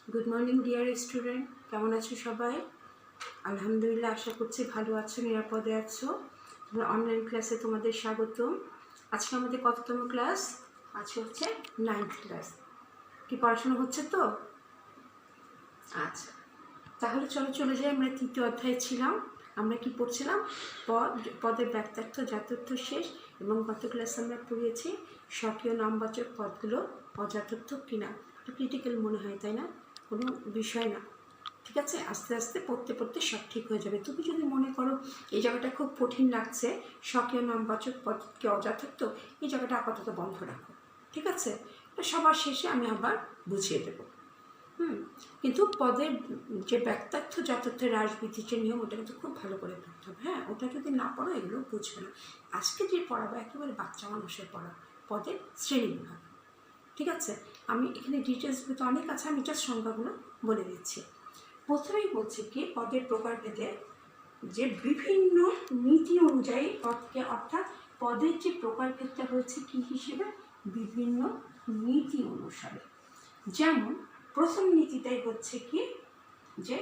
Good morning dear student, কেমন আছো সবাই? আলহামদুলিল্লাহ, আশা করছি ভালো আছো, নিরাপদে আছো। তোমরা অনলাইন ক্লাসে তোমাদের স্বাগত। আজকে আমাদের কততম ক্লাস? আজকে হচ্ছে 9th ক্লাস। কি পড়াশোনা হচ্ছে তো? আচ্ছা, তাহলে চলে যাই। আমরা 3য় অধ্যায়ে ছিলাম। আমরা কি পড়ছিলাম? পদের ব্যক্তার্থ, জাত্যর্থ শেষ। এবং গত ক্লাসে আমরা পড়িয়েছি স্বকীয় নামবাচক পদগুলো অজাত্যর্থ কিনা। এটা ক্রিটিক্যাল মনে হয়, তাই না? কোনো বিষয় না, ঠিক আছে? আস্তে আস্তে পড়তে পড়তে সব ঠিক হয়ে যাবে। তুমি যদি মনে করো এই জায়গাটা খুব কঠিন লাগছে, স্বকীয় নামবাচক পদকে অজাত্যর্থ, এই জায়গাটা আপাতত বন্ধ রাখো, ঠিক আছে? সবার শেষে আমি আবার বুঝিয়ে দেবো। কিন্তু পদের যে ব্যক্তার্থ জাত্যর্থের হ্রাসবৃদ্ধির যে নিয়ম, ওটা কিন্তু খুব ভালো করে পড়তে হবে। হ্যাঁ, ওটা যদি না পড়ো এগুলো বুঝবে না। আজকে যে পড়াবো একেবারে বাচ্চা মানুষের পড়া, পদের শ্রেণীবিভাগ, ঠিক আছে? আমি এখানে ডিটেলসগুলো তো অনেক আছে, আমি জাস্ট সংখ্যাগুলো বলে দিচ্ছি। প্রথমেই বলছি কি, পদের প্রকারভেদে যে বিভিন্ন নীতি অনুযায়ী পদকে, অর্থাৎ পদের যে প্রকারভেদটা হয়েছে কি হিসেবে, বিভিন্ন নীতি অনুসারে। যেমন প্রথম নীতিটাই হচ্ছে কি, যে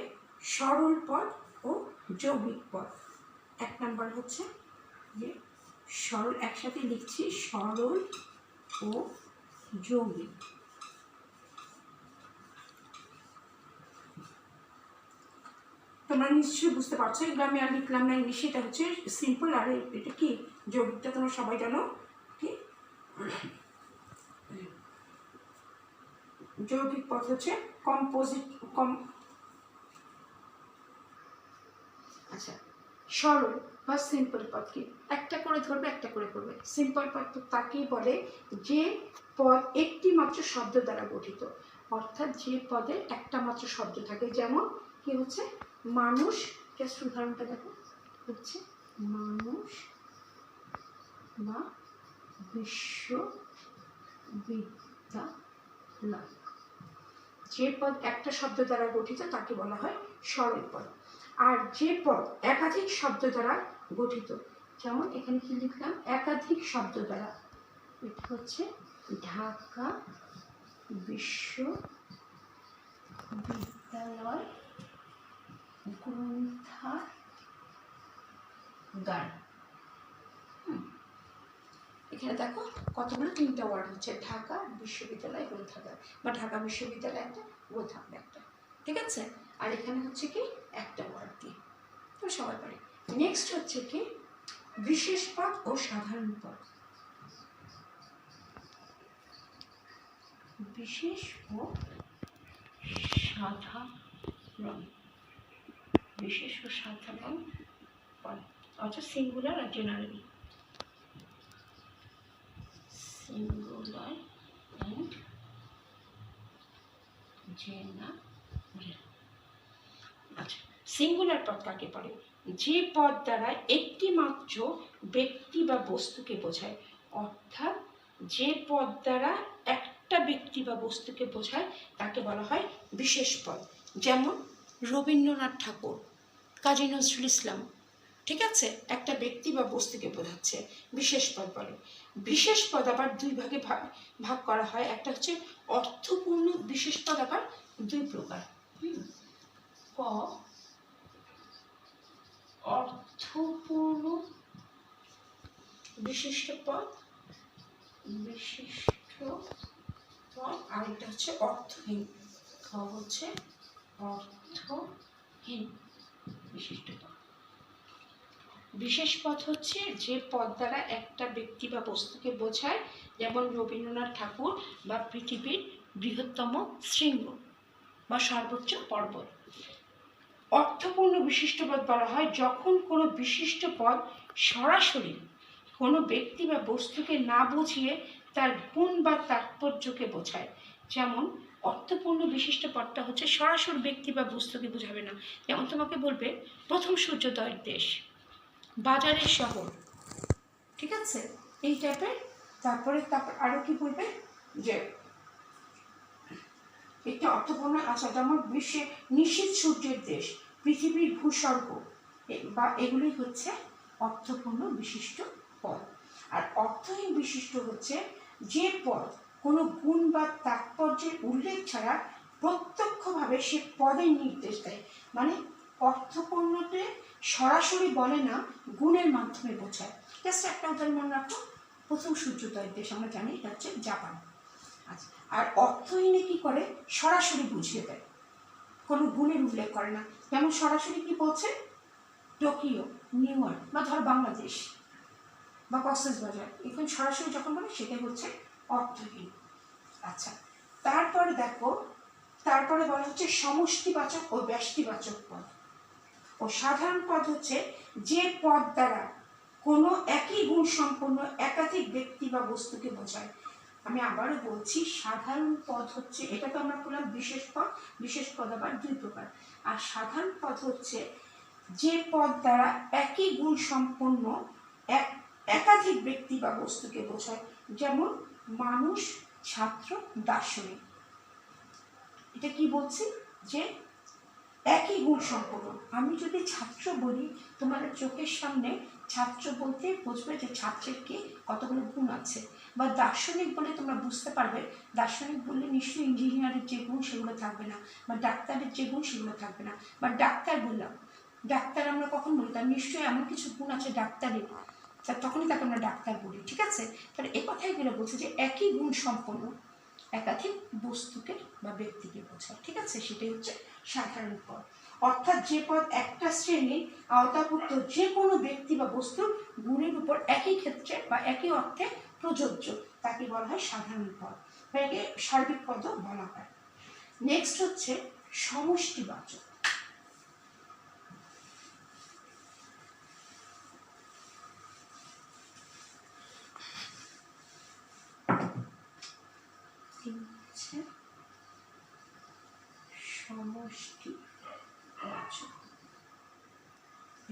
সরল পদ ও যৌগিক পদ। 1 নম্বর হচ্ছে যে সরল, একসাথে লিখছি, সরল ও যৌগিক। তোমরা নিশ্চয়ই বুঝতে পারছো, এগুলো আমি আর লিখলাম না ইংলিশে, এটা হচ্ছে সিম্পল। আর এটা কি যৌগিকটা তোমরা সবাই জানো কি? যৌগিক পদ হচ্ছে কম্পোজিট আচ্ছা, সরল বা সিম্পল পদ কি? একটা করে ধরবে, একটা করে করবে। সিম্পল পদ তাকেই বলে যে পদ একটি মাত্র শব্দ দ্বারা গঠিত, অর্থাৎ যে পদে একটা মাত্র শব্দ থাকে। যেমন কি হচ্ছে মানুষ, জাস্ট উদাহরণটা দেখো, হচ্ছে মানুষ বা বিশ্ববিদ্যালয়। যে পদ একটা শব্দ দ্বারা গঠিত তাকে বলা হয় সরল পদ। আর যে পদ একাধিক শব্দ দ্বারা গঠিত, যেমন এখানে কি লিখলাম, একাধিক শব্দ দ্বারা, এটা হচ্ছে ঢাকা বিশ্ববিদ্যালয় গ্রন্থাগার। এখানে দেখো কতগুলো, 3টা ওয়ার্ড হচ্ছে, ঢাকা বিশ্ববিদ্যালয় গ্রন্থাগার বা ঢাকা বিশ্ববিদ্যালয় একটা, গ্রন্থাগার একটা, ঠিক আছে? আর এখানে হচ্ছে কি একটা ওয়ার্ড দিয়ে, তো সবাই পারে। নেক্সট হচ্ছে কি বিশেষ পদ ও সাধারণ পদ। বিশেষ ও সাধারণ, বিশেষ ও সাধারণ পদ, অর্থাৎ সিঙ্গুলার আর জেনারেল। Singular and general. আচ্ছা, সিঙ্গুলার পদ কাকে বলে? যে পদ দ্বারা একটি মাত্র ব্যক্তি বা বস্তুকে বোঝায়, অর্থাৎ যে পদ দ্বারা একটা ব্যক্তি বা বস্তুকে বোঝায় তাকে বলা হয় বিশেষ পদ। যেমন রবীন্দ্রনাথ ঠাকুর, কাজী নজরুল ইসলাম, ঠিক আছে? একটা ব্যক্তি বা বস্তুকে বোঝাচ্ছে, বিশেষ পদ বলে। বিশেষ পদ আবার দুই ভাগে ভাগ করা হয়। একটা হচ্ছে অর্থপূর্ণ বিশেষ পদ, আবার 2 প্রকার। অর্থপূর্ণ বিশিষ্ট পদ, আর এটা হচ্ছে অর্থহীন। হচ্ছে অর্থহীন বিশিষ্ট পদ। বিশেষ পদ হচ্ছে যে পদ দ্বারা একটা ব্যক্তি বা বস্তুকে বোঝায়, যেমন রবীন্দ্রনাথ ঠাকুর বা পৃথিবীর বৃহত্তম শৃঙ্গ বা সর্বোচ্চ পর্বত। অর্থপূর্ণ বিশিষ্ট পদ বলা হয় যখন কোনো বিশিষ্ট পদ সরাসরি কোনো ব্যক্তি বা বস্তুকে না বুঝিয়ে তার গুণ বা তাৎপর্যকে বোঝায়। যেমন অর্থপূর্ণ বিশিষ্ট পদটা হচ্ছে সরাসরি ব্যক্তি বা বস্তুকে বোঝাবে না। যেমন তোমাকে বলবে প্রথম সূর্যোদয়ের দেশ, বাজারের শহর, ঠিক আছে? এই টাইপের। তারপর আরো কি বলবে, যে একটা অর্থপূর্ণ, আশা, যেমন বিশ্বে নিশ্চিত সূর্যের দেশ, পৃথিবীর ভূস্বর্গ, বা এগুলি হচ্ছে অর্থপূর্ণ বিশিষ্ট পদ। আর অর্থহীন বিশিষ্ট হচ্ছে যে পদ কোনো গুণ বা তাৎপর্যের উল্লেখ ছাড়া প্রত্যক্ষভাবে বিভিন্নভাবে সে পদের নির্দেশ দেয়, মানে অর্থপূর্ণতে সরাসরি বলে না, গুণের মাধ্যমে বোঝায়। জাস্ট একটা উদাহরণ মনে রাখো, প্রথম সূর্যোদয়ের দেশ আমরা জানি এটা হচ্ছে জাপান। আচ্ছা, আর অর্থহীনে কি করে, সরাসরি বুঝিয়ে দেয়, কোনো গুণের উল্লেখ করে না। যেমন সরাসরি কি বলছে, টোকিও, নিউ ইয়র্ক, বা ধর বাংলাদেশ বা কক্সবাজার, এখন সরাসরি যখন বলে সেটাই হচ্ছে অর্থহীন। আচ্ছা, তারপরে দেখো, তারপরে বলা হচ্ছে সমষ্টিবাচক ও ব্যষ্টিবাচক পদ। ও সাধারণ পদ হচ্ছে যে পদ দ্বারা কোনো একই গুণ সম্পন্ন একাধিক ব্যক্তি বা বস্তুকে বোঝায়। আমি আবারও বলছি, সাধারণ পদ হচ্ছে, এটা তো আমরা বললাম বিশেষ পদ। বিশেষ পদ আবার দুই প্রকার। আর সাধারণ পদ হচ্ছে যে পদ দ্বারা একই গুণ সম্পন্ন একাধিক ব্যক্তি বা বস্তুকে বোঝায়। যেমন মানুষ, ছাত্র, দার্শনিক। এটা কি বলছি, যে একই গুণ সম্পন্ন। আমি যদি ছাত্র বলি, তোমাদের চোখের সামনে ছাত্র বলতে বুঝবে যে ছাত্রের কি কতগুলো গুণ আছে। বা দার্শনিক বলে তোমরা বুঝতে পারবে, দার্শনিক বললে নিশ্চয়ই ইঞ্জিনিয়ারের যে গুণ সেগুলো থাকবে না, বা ডাক্তারের যে গুণ সেগুলো থাকবে না। বা ডাক্তার বললাম, ডাক্তার আমরা কখন বলি, তার নিশ্চয়ই এমন কিছু গুণ আছে ডাক্তারের, তখনই তাকে আমরা ডাক্তার বলি। ঠিক আছে, তাহলে এই কথাইগুলো বলছে যে একই গুণ সম্পন্ন একাধিক বস্তুকে বা ব্যক্তিকে বোঝায়। ঠিক আছে, সেটাই হচ্ছে সাধারণ পদ। অর্থাৎ যে পদ একটা শ্রেণীর আওতাভুক্ত যে কোনো ব্যক্তি বা বস্তুর গুণের উপর একই ক্ষেত্রে বা একই অর্থে প্রযোজ্য, তাকে বলা হয় সাধারণ পদ, বা একে সার্বিক পদও বলা হয়। নেক্সট হচ্ছে সমষ্টিবাচক। সমষ্টিবাচক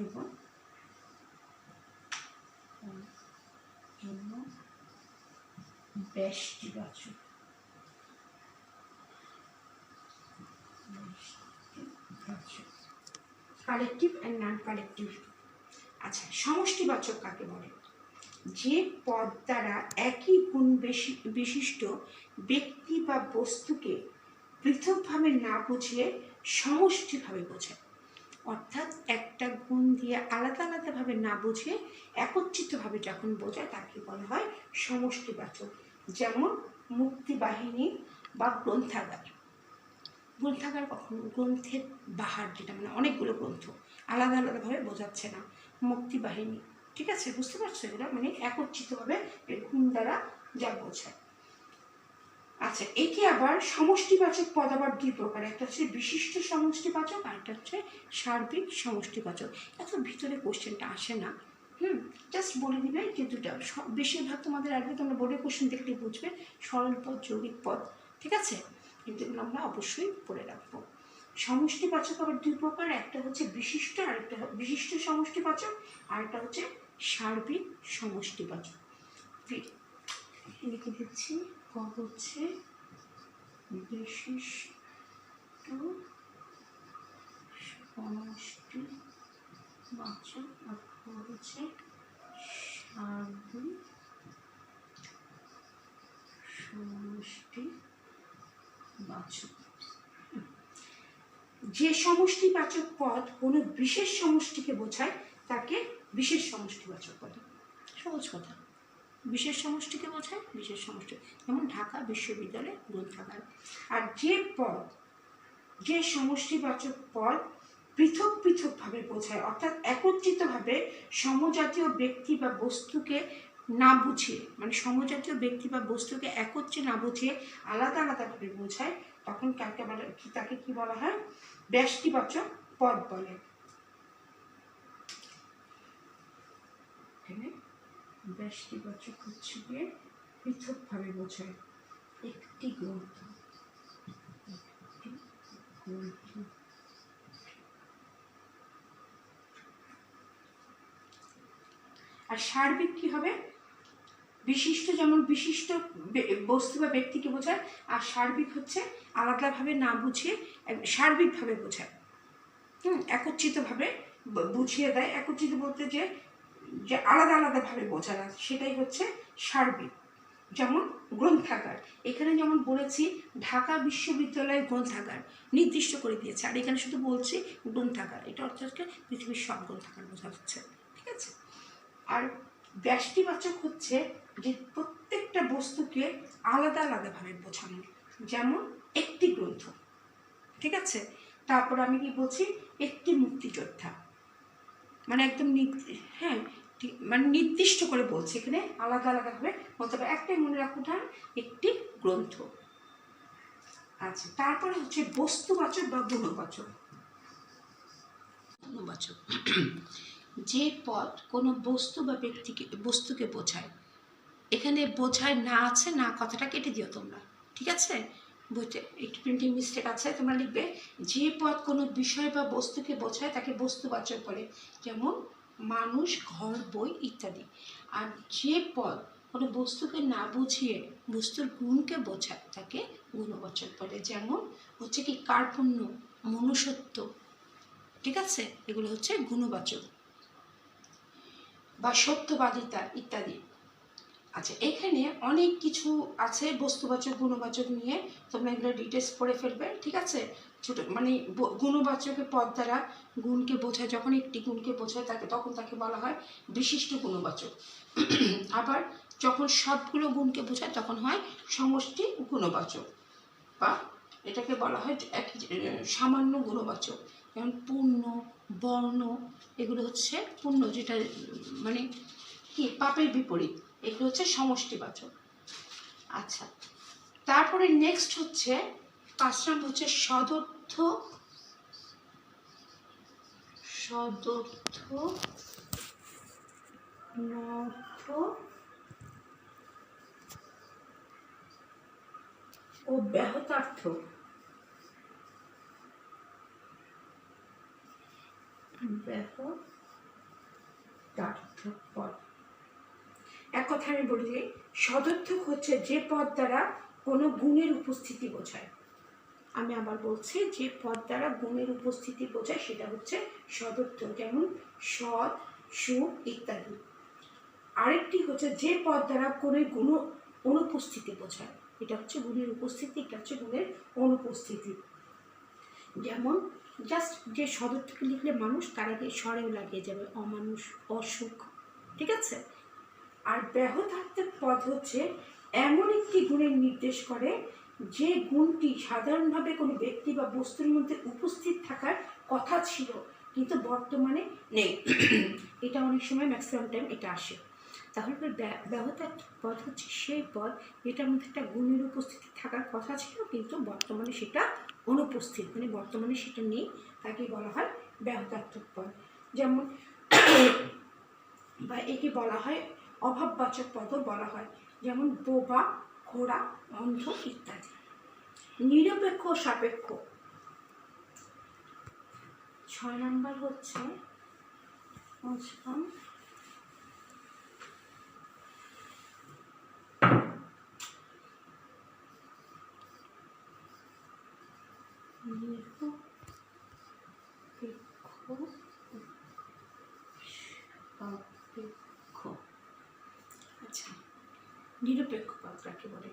এবং ব্যষ্টিবাচক। Collective and non collective. আচ্ছা, সমষ্টিবাচক কাকে বলে, যে পদ দ্বারা একই গুণ বিশিষ্ট ব্যক্তি বা বস্তুকে পৃথকভাবে না বুঝিয়ে সমষ্টিভাবে বোঝায়। অর্থাৎ একটা গুণ দিয়ে আলাদা আলাদাভাবে না বুঝিয়ে একত্রিতভাবে যখন বোঝায় তাকে বলা হয় সমষ্টিবাচক। যেমন মুক্তিবাহিনী বা গ্রন্থাগার। গ্রন্থাগার কখনো গ্রন্থের বাহার, যেটা মানে অনেকগুলো গ্রন্থ আলাদা আলাদাভাবে বোঝাচ্ছে না, মুক্তিবাহিনী। ঠিক আছে, বুঝতে পারছো, এগুলো মানে একত্রিতভাবে এর গুণ দ্বারা যা বোঝায়। আচ্ছা, এটি আবার সমষ্টিবাচক পদ আবার দুই প্রকার, একটা হচ্ছে বিশিষ্ট সমষ্টিবাচক আর একটা হচ্ছে সার্বিক সমষ্টিবাচক। এত ভিতরে কোশ্চেনটা আসে না, জাস্ট বলে দিবে যে দুটা। বেশিরভাগ তোমাদের আসবে, তোমরা বোর্ডের কোশ্চেন দেখলে বুঝবে সরল পদ, যৌগিক পদ। ঠিক আছে, কিন্তু এগুলো আমরা অবশ্যই পড়ে রাখবো। সমষ্টিবাচক আবার দুই প্রকার, একটা হচ্ছে বিশিষ্ট, আরেকটা বিশিষ্ট সমষ্টিবাচক, আর একটা হচ্ছে সার্বিক সমষ্টিবাচক। লিখে দিচ্ছি, পদ হচ্ছে বিশিষ্ট সমষ্টিবাচক আর পদ হচ্ছে সার্বিক সমষ্টিবাচক। যে সমষ্টিবাচক পদ কোনো বিশেষ সমষ্টিকে বোঝায় তাকে বিশেষ সমষ্টিবাচক বলে। সহজ কথা, বিশেষ সমষ্টিকে বোঝায় বিশেষ সমষ্টি, যেমন ঢাকা বিশ্ববিদ্যালয় গ্রন্থাগার। আর যে সমষ্টিবাচক পদ পৃথক পৃথকভাবে বোঝায়, অর্থাৎ একত্রিতভাবে সমজাতীয় ব্যক্তি বা বস্তুকে না বুঝিয়ে, মানে সমজাতীয় ব্যক্তি বা বস্তুকে একত্রে না বুঝিয়ে আলাদা আলাদাভাবে বোঝায়, তখন কাকে বলে, তাকে কি বলা হয়, ব্যষ্টিবাচক পদ বলে। ব্যষ্টিবাচক হচ্ছে গিয়ে পৃথকভাবে বোঝায় একটি গ্রন্থ। আর সার্বিক কি হবে, বিশিষ্ট যেমন বিশিষ্ট বস্তু বা ব্যক্তিকে বোঝায়, আর সার্বিক হচ্ছে আলাদাভাবে না বুঝিয়ে সার্বিকভাবে বোঝায়, একত্রিতভাবে বুঝিয়ে দেয়। একত্রিত বলতে যে আলাদা আলাদাভাবে বোঝা না, সেটাই হচ্ছে সার্বিক। যেমন গ্রন্থাগার, এখানে যেমন বলেছি ঢাকা বিশ্ববিদ্যালয় গ্রন্থাগার নির্দিষ্ট করে দিয়েছে, আর এখানে শুধু বলছি গ্রন্থাগার, এটা অর্থাৎ পৃথিবীর সব গ্রন্থাগার বোঝা যাচ্ছে। ঠিক আছে, আর ব্যষ্টিবাচক হচ্ছে যে প্রত্যেকটা বস্তুকে আলাদা আলাদাভাবে বোঝানো, যেমন একটি গ্রন্থ। ঠিক আছে, তারপর আমি কি বলছি, একটি মুক্তিযোদ্ধা, মানে একদম হ্যাঁ মানে নির্দিষ্ট করে বলছে, এখানে আলাদা আলাদাভাবে বলতে পারে। একটাই মনে রাখুন, একটি গ্রন্থ। আচ্ছা, তারপরে হচ্ছে বস্তুবাচক বা গুণবাচক। গুণবাচক যে পদ কোনো বস্তু বা বস্তুকে বোঝায়, এখানে বোঝায় না আছে, না কথাটা কেটে দিও তোমরা। ঠিক আছে, বইতে একটু প্রিন্টিং মিস্টেক আছে, তোমরা লিখবে যে পদ কোনো বিষয় বা বস্তুকে বোঝায় তাকে বস্তুবাচক বলে, যেমন মানুষ, ঘর, বই ইত্যাদি। আর যে পদ কোনো বস্তুকে না বুঝিয়ে বস্তুর গুণকে বোঝায় তাকে গুণবাচক বলে, যেমন হচ্ছে কি কার্পণ্য, মনুষ্যত্ব। ঠিক আছে, এগুলো হচ্ছে গুণবাচক বা সত্যবাদিতা ইত্যাদি। আচ্ছা, এখানে অনেক কিছু আছে বস্তুবাচক গুণবাচক নিয়ে, তোমরা এগুলো ডিটেলস পড়ে ফেলবে। ঠিক আছে, ছোট মানে গুণবাচকের পদ দ্বারা গুণকে বোঝায়, যখন একটি গুণকে বোঝায় তখন তাকে বলা হয় বিশিষ্ট গুণবাচক। আবার যখন সবগুলো গুণকে বোঝায় তখন হয় সমষ্টি গুণবাচক, বা এটাকে বলা হয় সামান্য গুণবাচক, যেমন পূর্ণ, বর্ণ, এগুলো হচ্ছে পূর্ণ যেটা মানে কি পাপের বিপরীত, এগুলো হচ্ছে সমষ্টিবাচক। আচ্ছা, তারপরে নেক্সট হচ্ছে 5 নম্বর হচ্ছে সদর্থ, নর্থ ও ব্যাহতার্থ। পদ, এক কথা আমি বলি, সদর্থক হচ্ছে যে পদ দ্বারা কোনো গুণের উপস্থিতি বোঝায়। আমি আবার বলছি, যে পদ দ্বারা গুণের উপস্থিতি বোঝায় সেটা হচ্ছে সদর্থক, যেমন সৎ, সুখ ইত্যাদি। আরেকটি হচ্ছে যে পদ দ্বারা কোনো গুণ অনুপস্থিতি বোঝায়, এটা হচ্ছে গুণের উপস্থিতি, এটা হচ্ছে গুণের অনুপস্থিতি। যেমন জাস্ট যে সদর্থকে লিখলে মানুষ, তার আগে স্বরেও লাগিয়ে যাবে অমানুষ, অসুখ। ঠিক আছে, আর ব্যাহতার্থক পদ হচ্ছে এমন একটি গুণের নির্দেশ করে যে গুণটি সাধারণভাবে কোনো ব্যক্তি বা বস্তুর মধ্যে উপস্থিত থাকার কথা ছিল কিন্তু বর্তমানে নেই। এটা অনেক সময় ম্যাক্সিমাম টাইম এটা আসে। তাহলে ব্যাহতার্থক পদ হচ্ছে সেই পদ যেটার মধ্যে একটা গুণের উপস্থিতি থাকার কথা ছিল কিন্তু বর্তমানে সেটা অনুপস্থিত, মানে বর্তমানে সেটা নেই, তাকে বলা হয় ব্যাহতার্থক পদ। যেমন বা একে বলা হয় অভাববাচক পদও বলা হয়, যেমন বোবা, ঘোড়া, অন্ধ ইত্যাদি। নিরপেক্ষ ও সাপেক্ষ। 6 নম্বর হচ্ছে আচ্ছা, নিরপেক্ষ পদ কাকে বলে?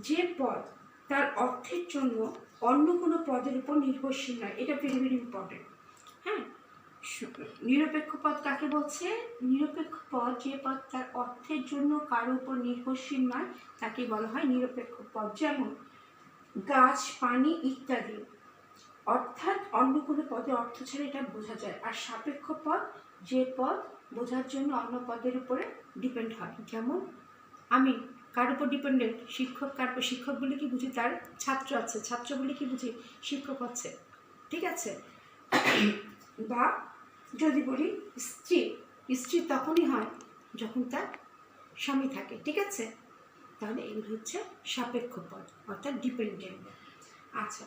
যে পদ তার অর্থের জন্য অন্য কোনো পদের উপর নির্ভরশীল নয়, এটা ভেরি ভেরি ইম্পর্টেন্ট। হ্যাঁ, নিরপেক্ষ পদ কাকে বলছে? নিরপেক্ষ পদ যে পদ তার অর্থের জন্য কারোর উপর নির্ভরশীল নয় তাকে বলা হয় নিরপেক্ষ পদ, যেমন গাছ, পানি ইত্যাদি। অর্থাৎ অন্য কোনো পদের অর্থ ছাড়া এটা বোঝা যায়। আর সাপেক্ষ পদ যে পদ বোঝার জন্য অন্য পদের উপরে ডিপেন্ড হয়, যেমন আমি কার উপর ডিপেন্ডেন্ট, শিক্ষক বলে কি বুঝি তার ছাত্র আছে, ছাত্র বলে কি বুঝি শিক্ষক আছে। ঠিক আছে, বা যদি বলি স্ত্রী তখনই হয় যখন তার স্বামী থাকে। ঠিক আছে, তাহলে এগুলো হচ্ছে সাপেক্ষ পদ অর্থাৎ ডিপেন্ডেন্ট। আচ্ছা,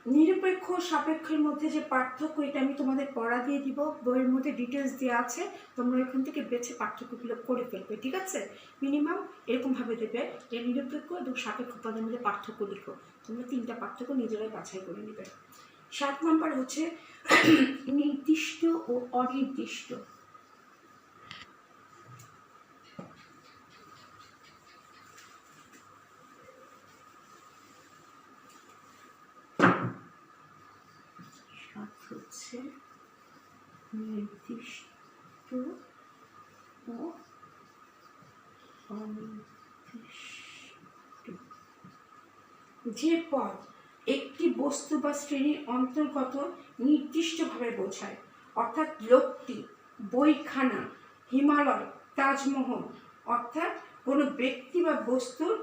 নিরপেক্ষ সাপেক্ষের মধ্যে যে পার্থক্য, এটা আমি তোমাদের পড়া দিয়ে দিব, বইয়ের মধ্যে ডিটেলস দেওয়া আছে, তোমরা এখান থেকে বেছে পার্থক্যগুলো করে ফেলবে। ঠিক আছে, মিনিমাম এরকমভাবে দেবে যে নিরপেক্ষ এবং সাপেক্ষ পদের মধ্যে পার্থক্য লিখো, তোমরা 3টা পার্থক্য নিজেরাই বাছাই করে নেবে। 7 নম্বর হচ্ছে নির্দিষ্ট ও অনির্দিষ্ট। হচ্ছে নির্দিষ্ট ও অনির্দিষ্ট। যে পদ একটি বস্তু বা শ্রেণীর অন্তর্গত নির্দিষ্টভাবে বোঝায়, অর্থাৎ লোকটি, বইখানা, হিমালয়, তাজমহল, অর্থাৎ কোনো ব্যক্তি বা বস্তুর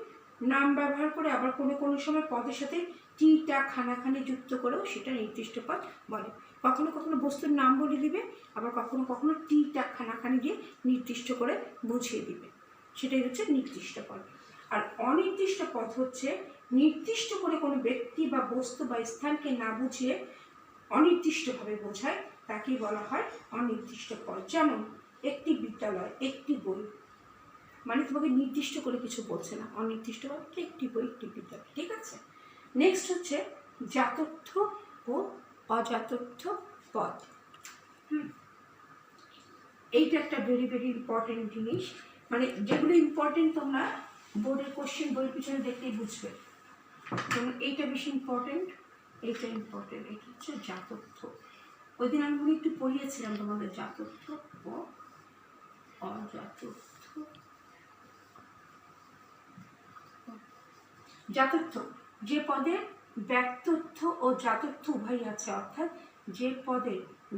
নাম ব্যবহার করে, আবার কোনো কোনো সময় পদের সাথে টি টা খানাখানি যুক্ত করেও সেটা নির্দিষ্ট পদ বলে। কখনো কখনো বস্তুর নাম বলে দিবে, আবার কখনো কখনো টি টা খানাখানি দিয়ে নির্দিষ্ট করে বুঝিয়ে দিবে, সেটাই হচ্ছে নির্দিষ্ট পদ। আর অনির্দিষ্ট পদ হচ্ছে নির্দিষ্ট করে কোনো ব্যক্তি বা বস্তু বা স্থানকে না বুঝিয়ে অনির্দিষ্টভাবে বোঝায়, তাকেই বলা হয় অনির্দিষ্ট পদ। যেমন একটি বিদ্যালয়, একটি বই, মানে তোমাকে নির্দিষ্ট করে কিছু বলছে না, অনির্দিষ্টভাবে একটি বই, একটি বিদ্যালয়। ঠিক আছে, নেক্সট হচ্ছে জাতর্থ ও অজাতর্থ পদ। এইটা একটা ভেরি ভেরি ইম্পর্টেন্ট জিনিস, মানে যেগুলো ইম্পর্টেন্ট তোমরা বোর্ডের কোশ্চেন বইয়ের পিছনে দেখতেই বুঝবে। যেমন এইটা বেশি ইম্পর্টেন্ট, এইটা ইম্পর্টেন্ট। এটা হচ্ছে জাতর্থ। ওই দিন আমি একটু পড়িয়েছিলাম তোমাদের জাতর্থ ও অজাতর্থ। জাতর্থ যে পদে ব্যক্তর্থ ও জাতর্থ উভয়ই আছে, অর্থাৎ যে পদে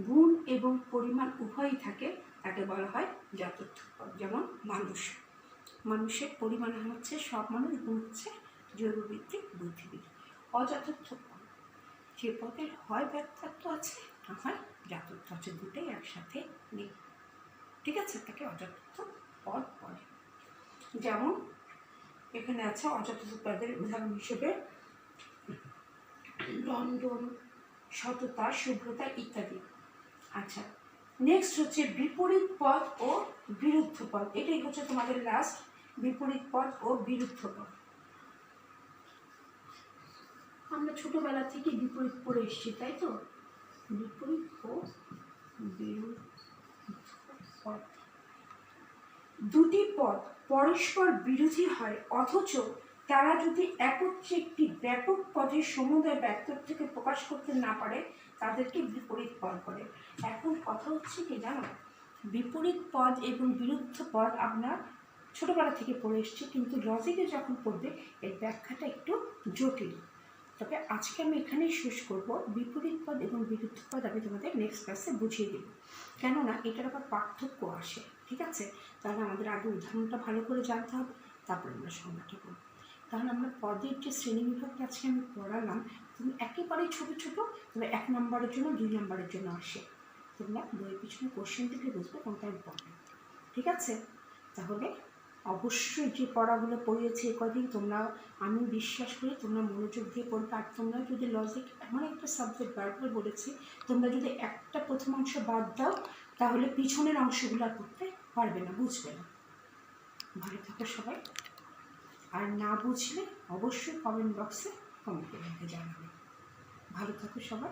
গুণ এবং পরিমাণ উভয়ই থাকে তাকে বলা হয় জাতর্থ পদ। যেমন মানুষ, মানুষের পরিমাণ হচ্ছে সব মানুষ, গুণ হচ্ছে জৈবভিত্তিক বুদ্ধিবৃত্তি। অজাতর্থ পদ যে পদের হয় ব্যক্তত্ব আছে না হয় জাতর্থ আছে, দুটোই একসাথে নেই। ঠিক আছে, তাকে অজাতর্থ পদ বলে। যেমন এখানে আছে অজাতর্থ পদের উদাহরণ হিসেবে লন্ডন, সততা, শুভ্রতা ইত্যাদি। আচ্ছা, নেক্সট হচ্ছে বিপরীত পদ ও বিরুদ্ধ পদ। এটাই হচ্ছে তোমাদের লাস্ট, বিপরীত পদ ও বিরুদ্ধ পদ। আমরা ছোটবেলা থেকে বিপরীত পড়ে এসেছি, তাই তো? বিপরীত ও বিরুদ্ধ পদ, দুটি পদ পরস্পর বিরোধী হয়, অথচ তারা যদি একত্রে একটি ব্যাপক পদের সমুদয় ব্যক্তত্বকে প্রকাশ করতে না পারে তাদেরকে বিপরীত পদ বলে। এখন কথা হচ্ছে কি জানো, বিপরীত পদ এবং বিরুদ্ধ পদ আমরা ছোটবেলা থেকে পড়ে এসেছি, কিন্তু লজিকে যখন পড়বে এর ব্যাখ্যাটা একটু জটিল। তবে আজকে আমি এখানেই শেষ করব। বিপরীত পদ এবং বিরুদ্ধ পদ আমি তোমাদের নেক্সট ক্লাসে বুঝিয়ে দেব, কেননা এটার আবার পার্থক্য আসে। ঠিক আছে, তাহলে আমাদের আগে উদাহরণটা ভালো করে জানতে হবে, তারপরে আমরা সংজ্ঞাটা করব। কারণ আমরা পদের যে শ্রেণীবিভাগটা আজকে আমি পড়ালাম, তুমি একেবারেই ছোটো ছোটো, তবে 1 নম্বরের জন্য 2 নম্বরের জন্য আসে। তোমরা বইয়ের পিছনে কোশ্চেন থেকে বুঝবে কোনটা ইম্পর্টেন্ট। ঠিক আছে, তাহলে অবশ্যই যে পড়াগুলো পড়িয়েছে কদিন তোমরা, আমি বিশ্বাস করি তোমরা মনোযোগ দিয়ে পড়বে। আর তোমরা যদি লজিক এমন একটা সাবজেক্ট বারবার বলেছি, তোমরা যদি একটা প্রথম অংশ বাদ দাও তাহলে পিছনের অংশগুলো পড়তে পারবে না, বুঝবে না। ভালো থাকো সবাই, আর না বুঝলে অবশ্যই কমেন্ট বক্সে কমেন্ট করে জানাবে। ভালো থাকো সবাই।